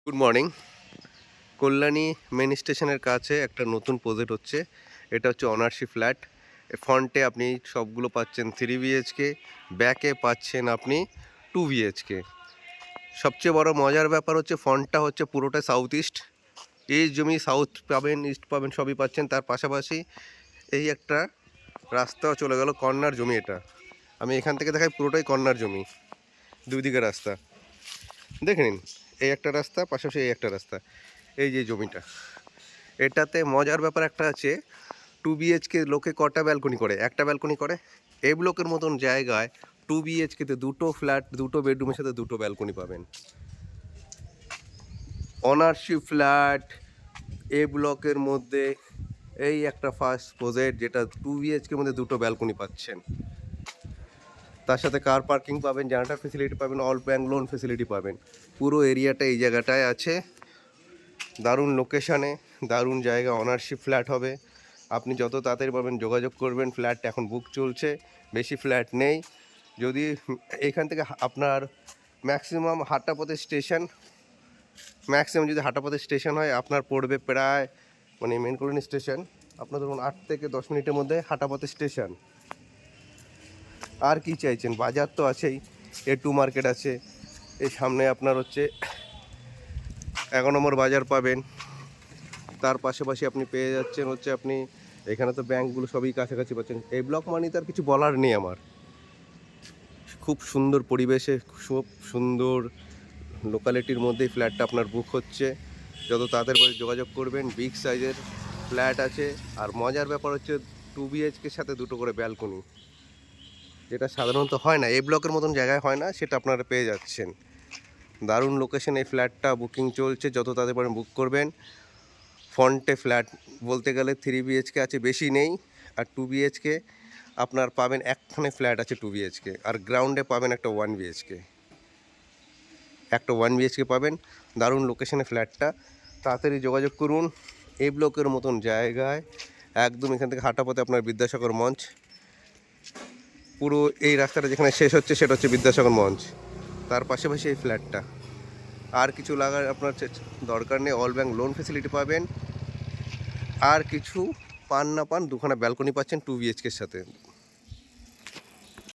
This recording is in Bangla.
Good morning. কল্যাণী মেন স্টেশনের কাছে একটা নতুন প্রজেক্ট হচ্ছে। এটা হচ্ছে অনারশিপ ফ্ল্যাট। ফ্রন্টে আপনি সবগুলো পাচ্ছেন 3 BHK, ব্যাকে পাচ্ছেন আপনি 2 BHK। সবচেয়ে বড় মজার ব্যাপার হচ্ছে ফ্রন্টটা হচ্ছে পুরোটা সাউথ ইস্ট। এই জমি সাউথ পাবেন, ইস্ট পাবেন, সবই পাচ্ছেন। তার পাশাপাশি এই একটা রাস্তাও চলে গেল, কর্নার জমি এটা। আমি এখান থেকে দেখাই পুরোটাই কর্নার জমি, দুই দিকে রাস্তা। দেখে নিন, এই একটা রাস্তা, পাশাপাশি এই একটা রাস্তা, এই যে জমিটা। এটাতে মজার ব্যাপার একটা আছে, 2 BHK লোকে কটা ব্যালকনি করে? একটা ব্যালকনি করে। এ ব্লকের মতন জায়গায় 2 BHKতে দুটো ফ্ল্যাট, দুটো বেডরুমের সাথে দুটো ব্যালকনি পাবেন। অনারশিপ ফ্ল্যাট এ ব্লকের মধ্যে এই একটা ফার্স্ট প্রজেক্ট, যেটা 2 BHKর মধ্যে দুটো ব্যালকনি পাচ্ছেন। তার সাথে কার পার্কিং পাবেন, জেনারেটর ফেসিলিটি পাবেন, অল ব্যাংক লোন ফেসিলিটি পাবেন। পুরো এরিয়াটা এই জায়গাটায় আছে। দারুণ লোকেশানে, দারুণ জায়গা, অনারশিপ ফ্ল্যাট হবে। আপনি যত তাড়াতাড়ি পারবেন যোগাযোগ করবেন। ফ্ল্যাট এখন বুক চলছে, বেশি ফ্ল্যাট নেই। যদি এখান থেকে আপনার ম্যাক্সিমাম হাটাপথের স্টেশন, যদি হাটাপথের স্টেশন হয়, আপনার পড়বে প্রায়, মানে মেন কলোনি স্টেশন আপনার ধরুন 8 থেকে 10 মিনিটের মধ্যে হাটাপথের স্টেশন। আর কি চাইছেন? বাজার তো আছেই, A2 মার্কেট আছে। এই সামনে আপনার হচ্ছে 11 নম্বর বাজার পাবেন। তার পাশাপাশি আপনি পেয়ে যাচ্ছেন হচ্ছে, আপনি এখানে তো ব্যাংকগুলো সবই কাছাকাছি পাচ্ছেন। এই ব্লক মানে তার কিছু বলার নেই আমার। খুব সুন্দর পরিবেশে, খুব সুন্দর লোকালিটির মধ্যেই ফ্ল্যাটটা আপনার বুক হচ্ছে। যত তাড়াতাড়ি যোগাযোগ করবেন। বিগ সাইজের ফ্ল্যাট আছে। আর মজার ব্যাপার হচ্ছে 2 BHKর সাথে দুটো করে ব্যালকনি, যেটা সাধারণত হয় না, এই ব্লকের মতন জায়গায় হয় না, সেটা আপনারা পেয়ে যাচ্ছেন। দারুণ লোকেশন, এই ফ্ল্যাটটা বুকিং চলছে, যত তাড়াতাড়ি পারেন বুক করবেন। ফ্রন্টে ফ্ল্যাট বলতে গেলে 3 BHK আছে, বেশি নেই। আর 2 BHK আপনার পাবেন, একখানে ফ্ল্যাট আছে 2 BHK। আর গ্রাউন্ডে পাবেন একটা 1 BHK, একটা 1 BHK পাবেন। দারুণ লোকেশনে ফ্ল্যাটটা, তাড়াতাড়ি যোগাযোগ করুন। এই ব্লকের মতন জায়গায় একদম এখান থেকে হাঁটা পথে আপনার বিদ্যাসাগর মঞ্চ। পুরো এই রাস্তাটা যেখানে শেষ হচ্ছে সেটা হচ্ছে বিদ্যাসাগর মঞ্চ। তার পাশাপাশি এই ফ্ল্যাটটা। আর কিছু লাগার আপনার দরকার নেই। অল ব্যাংক লোন ফেসিলিটি পাবেন। আর কিছু পান না পান, দুখানা ব্যালকনি পাচ্ছেন 2 BHKর সাথে।